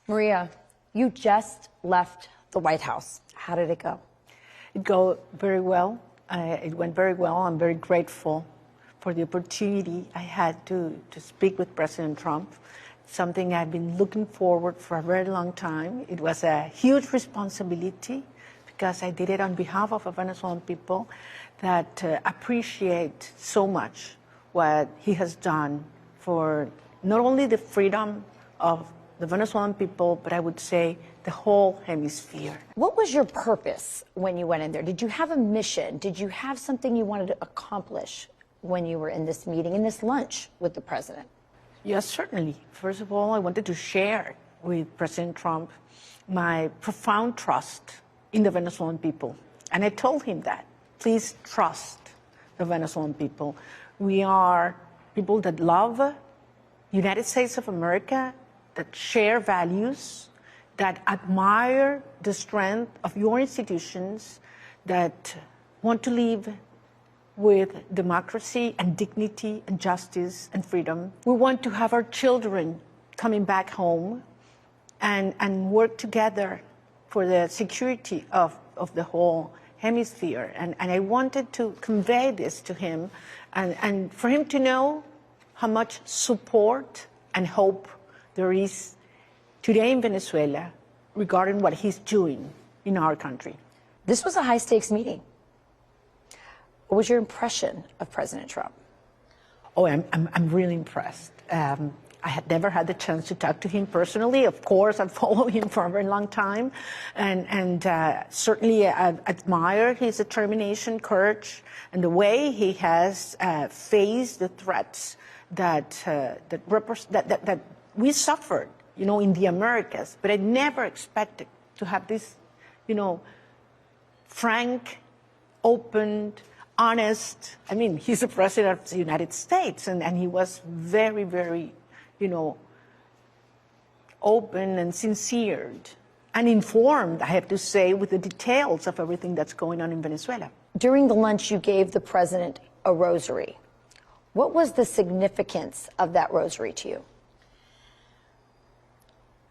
Maria, you just left the White House. How did it go? It go very well. It went very well. I'm very grateful for the opportunity I had to speak with President Trump, something I've been looking forward for a very long time. It was a huge responsibility because I did it on behalf of the Venezuelan people that appreciate so much what he has done for not only the freedom of the Venezuelan people, but I would say the whole hemisphere. What was your purpose when you went in there? Did you have a mission? Did you have something you wanted to accomplish when you were in this meeting, in this lunch with the president? Yes, certainly. First of all, I wanted to share with President Trump my profound trust in the Venezuelan people. And I told him that, please trust the Venezuelan people. We are people that love the United States of America, that share values, that admire the strength of your institutions, that want to live with democracy and dignity and justice and freedom. We want to have our children coming back home and work together for the security of the whole hemisphere. And I wanted to convey this to him and for him to know how much support and hope there is today in Venezuela regarding what he's doing in our country. This was a high-stakes meeting. What was your impression of President Trump? Oh, I'm really impressed. I had never had the chance to talk to him personally. Of course, I've followed him for a very long time, and certainly I admire his determination, courage, and the way he has faced the threats that we suffered, in the Americas. But I never expected to have this, frank, open, honest. I mean, he's the president of the United States, and he was very, very, open and sincere and informed, I have to say, with the details of everything that's going on in Venezuela. During the lunch, you gave the president a rosary. What was the significance of that rosary to you?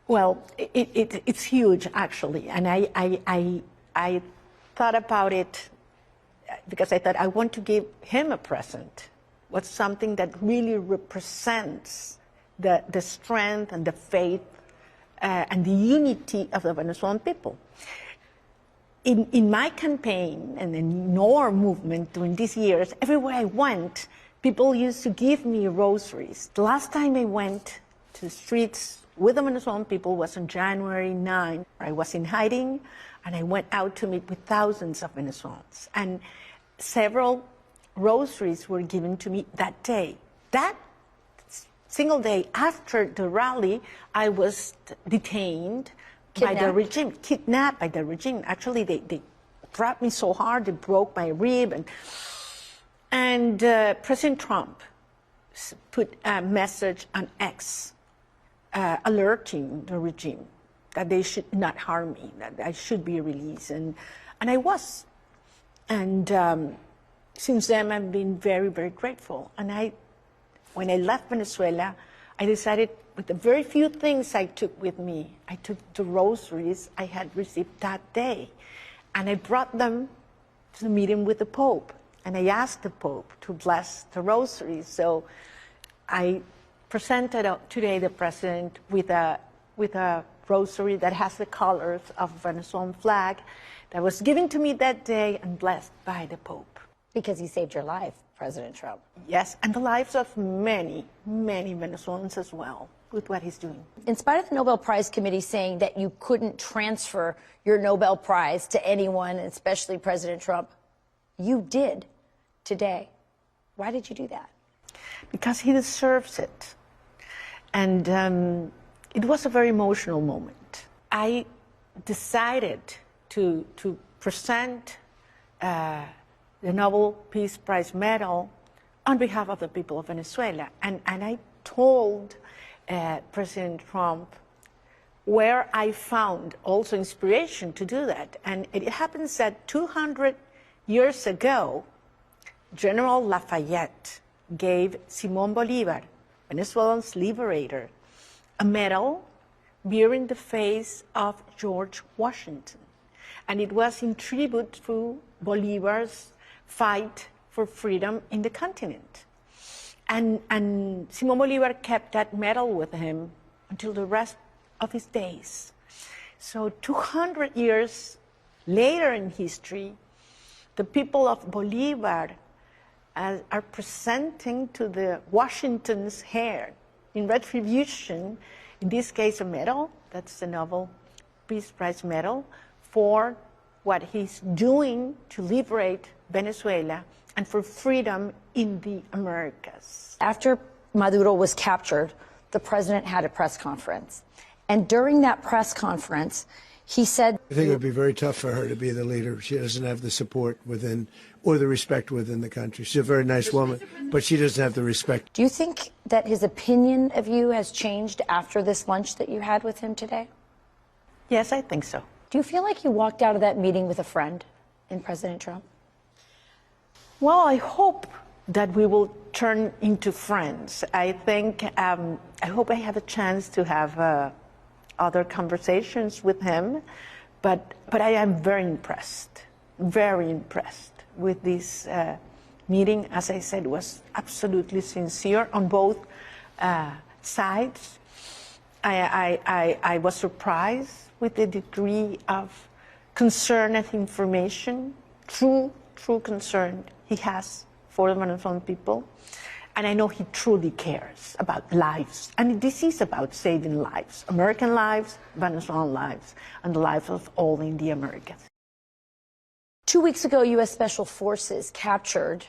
Well, it's huge, actually, and I thought about it because I thought I want to give him a present. What's something that really represents the strength and the faith and the unity of the Venezuelan people. In my campaign and in our movement during these years, everywhere I went, people used to give me rosaries. The last time I went to the streets with the Venezuelan people was on January 9. I was in hiding, and I went out to meet with thousands of Venezuelans. And several rosaries were given to me that day. That single day after the rally, I was detained by the regime, kidnapped by the regime. Actually, they trapped me so hard, they broke my rib. And President Trump put a message on X alerting the regime that they should not harm me, that I should be released. And I was. And since then, I've been very, very grateful. And when I left Venezuela, I decided with the very few things I took with me, I took the rosaries I had received that day. And I brought them to the meeting with the Pope. And I asked the Pope to bless the rosaries. So I presented today the president with a rosary that has the colors of the Venezuelan flag that was given to me that day and blessed by the Pope. Because he saved your life, President Trump. Yes, and the lives of many, many Venezuelans as well with what he's doing. In spite of the Nobel Prize Committee saying that you couldn't transfer your Nobel Prize to anyone, especially President Trump, you did today. Why did you do that? Because he deserves it. And it was a very emotional moment. I decided to present the Nobel Peace Prize medal on behalf of the people of Venezuela. And I told President Trump where I found also inspiration to do that. And it happens that 200 years ago, General Lafayette gave Simón Bolívar, Venezuela's liberator, a medal bearing the face of George Washington. And it was in tribute to Bolivar's fight for freedom in the continent. And Simón Bolívar kept that medal with him until the rest of his days. So 200 years later in history, the people of Bolivar are presenting to the Washington's heir in retribution, in this case a medal, that's the Nobel Peace Prize medal, for what he's doing to liberate Venezuela and for freedom in the Americas. After Maduro was captured, the president had a press conference. And during that press conference, he said, I think it would be very tough for her to be the leader. She doesn't have the support within or the respect within the country. She's a very nice woman, but she doesn't have the respect. Do you think that his opinion of you has changed after this lunch that you had with him today? Yes, I think so. Do you feel like you walked out of that meeting with a friend in President Trump? Well, I hope that we will turn into friends. I think, I hope I have a chance to have other conversations with him, but I am very impressed with this meeting. As I said, was absolutely sincere on both sides. I was surprised with the degree of concern and information, true concern he has for the Venezuelan people. And I know he truly cares about lives. And this is about saving lives, American lives, Venezuelan lives, and the lives of all in the Americas. 2 weeks ago, U.S. Special Forces captured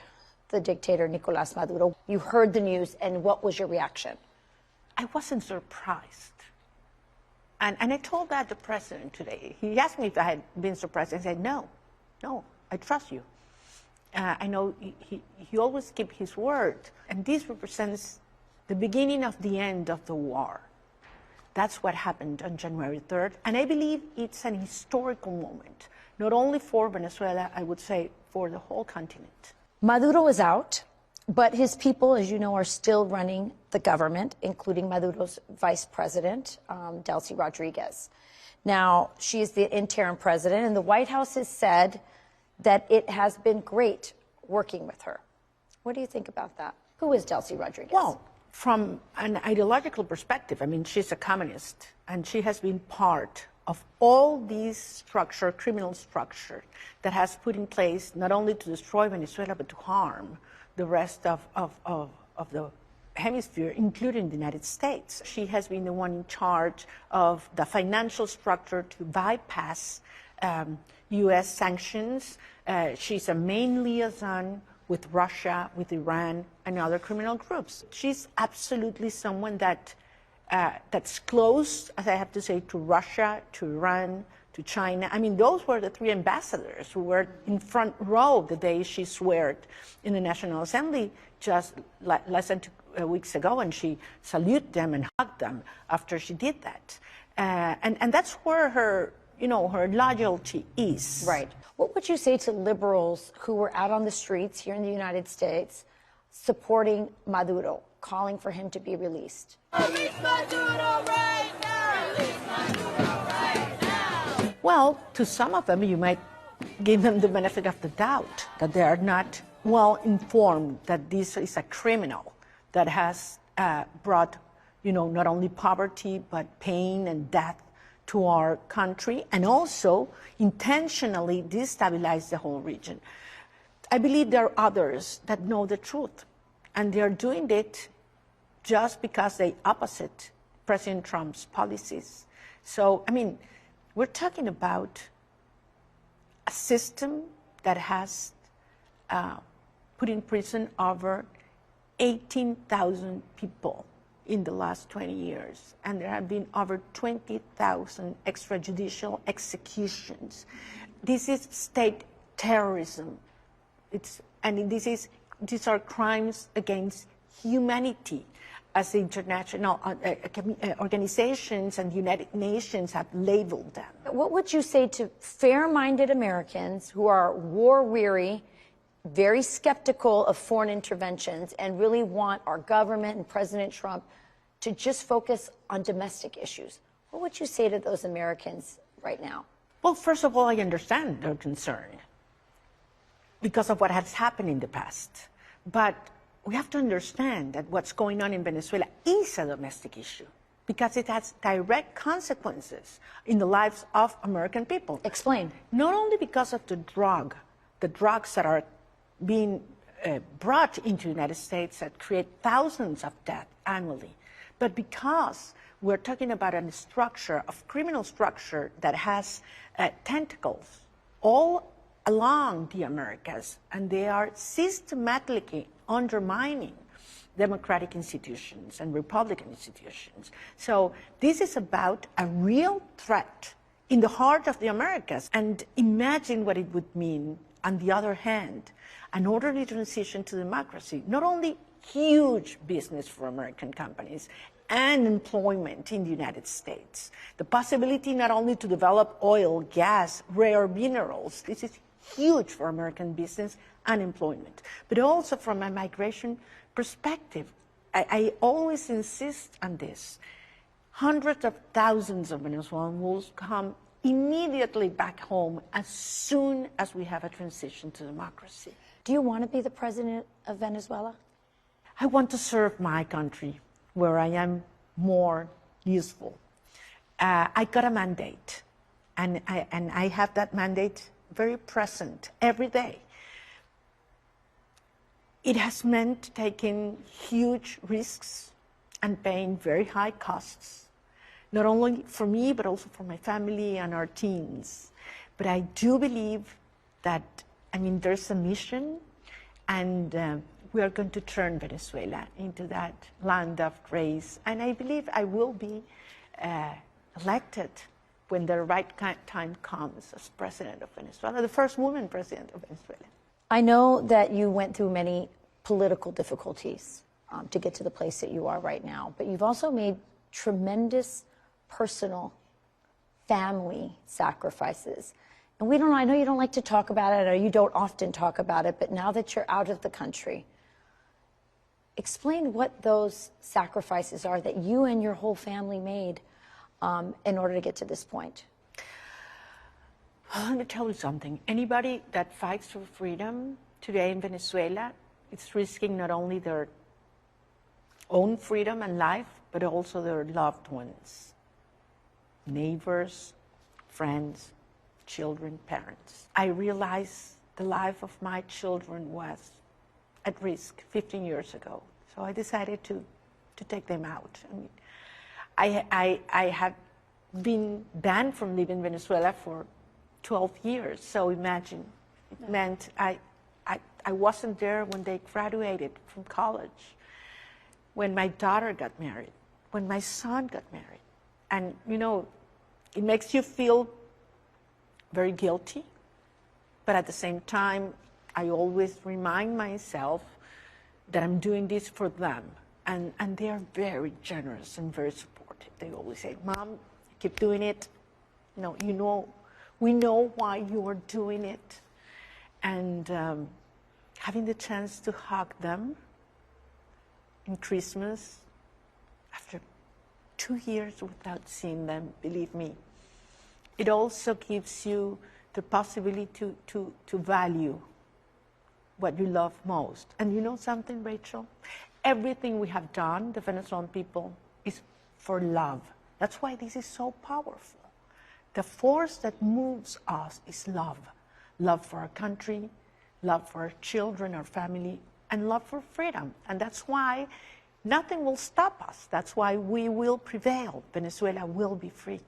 the dictator Nicolás Maduro. You heard the news, and what was your reaction? I wasn't surprised. And I told that to the president today. He asked me if I had been surprised. I said, no, I trust you. I know he always keeps his word. And this represents the beginning of the end of the war. That's what happened on January 3rd. And I believe it's an historical moment, not only for Venezuela, I would say for the whole continent. Maduro is out, but his people, as you know, are still running the government, including Maduro's vice president, Delcy Rodriguez. Now, she is the interim president, and the White House has said that it has been great working with her. What do you think about that? Who is Delcy Rodriguez? Well, from an ideological perspective, I mean, she's a communist, and she has been part of all these structure, criminal structure, that has put in place not only to destroy Venezuela, but to harm the rest of the hemisphere, including the United States. She has been the one in charge of the financial structure to bypass U.S. sanctions. She's a main liaison with Russia, with Iran, and other criminal groups. She's absolutely someone that's close, as I have to say, to Russia, to Iran, to China. I mean, those were the three ambassadors who were in front row the day she swore in the National Assembly just less than 2 weeks ago, and she saluted them and hugged them after she did that. And that's where her loyalty is. Right. What would you say to liberals who were out on the streets here in the United States supporting Maduro, calling for him to be released? Release Maduro right now! Release Maduro right now! Well, to some of them, you might give them the benefit of the doubt that they are not well informed that this is a criminal that has brought, not only poverty, but pain and death to our country, and also intentionally destabilize the whole region. I believe there are others that know the truth, and they are doing it just because they opposite President Trump's policies. So, I mean, we're talking about a system that has put in prison over 18,000 people in the last 20 years, and there have been over 20,000 extrajudicial executions. This is state terrorism. These are crimes against humanity, as the international organizations and the United Nations have labeled them. What would you say to fair-minded Americans who are war-weary, very skeptical of foreign interventions, and really want our government and President Trump to just focus on domestic issues? What would you say to those Americans right now? Well, first of all, I understand their concern because of what has happened in the past. But we have to understand that what's going on in Venezuela is a domestic issue because it has direct consequences in the lives of American people. Explain. Not only because of the drugs that are being brought into the United States that create thousands of deaths annually, but because we're talking about a structure of criminal structure that has tentacles all along the Americas, and they are systematically undermining democratic institutions and Republican institutions. So this is about a real threat in the heart of the Americas. And imagine what it would mean, on the other hand, an orderly transition to democracy, not only huge business for American companies and employment in the United States, the possibility not only to develop oil, gas, rare minerals, this is huge for American business and employment, but also from a migration perspective. I always insist on this. Hundreds of thousands of Venezuelans will come immediately back home as soon as we have a transition to democracy. Do you want to be the president of Venezuela? I want to serve my country where I am more useful. I got a mandate, and I have that mandate very present every day. It has meant taking huge risks and paying very high costs, not only for me, but also for my family and our teams. But I do believe that, there's a mission, and we are going to turn Venezuela into that land of grace. And I believe I will be elected when the right time comes as president of Venezuela, the first woman president of Venezuela. I know that you went through many political difficulties to get to the place that you are right now, but you've also made tremendous personal family sacrifices. And I know you don't like to talk about it, or you don't often talk about it, but now that you're out of the country, explain what those sacrifices are that you and your whole family made in order to get to this point. Well, let me tell you something. Anybody that fights for freedom today in Venezuela, it's risking not only their own freedom and life, but also their loved ones, neighbors, friends, children, parents. I realized the life of my children was at risk 15 years ago, so I decided to take them out. I have been banned from leaving Venezuela for 12 years, so imagine, it meant I wasn't there when they graduated from college, when my daughter got married, when my son got married. And, it makes you feel very guilty, but at the same time, I always remind myself that I'm doing this for them. And they are very generous and very supportive. They always say, Mom, keep doing it. We know why you are doing it. And having the chance to hug them in Christmas after 2 years without seeing them, believe me, it also gives you the possibility to value what you love most. And you know something, Rachel? Everything we have done, the Venezuelan people, is for love. That's why this is so powerful. The force that moves us is love. Love for our country, love for our children, our family, and love for freedom. And that's why nothing will stop us. That's why we will prevail. Venezuela will be free.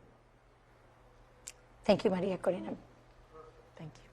Thank you, María Corina. Thank you.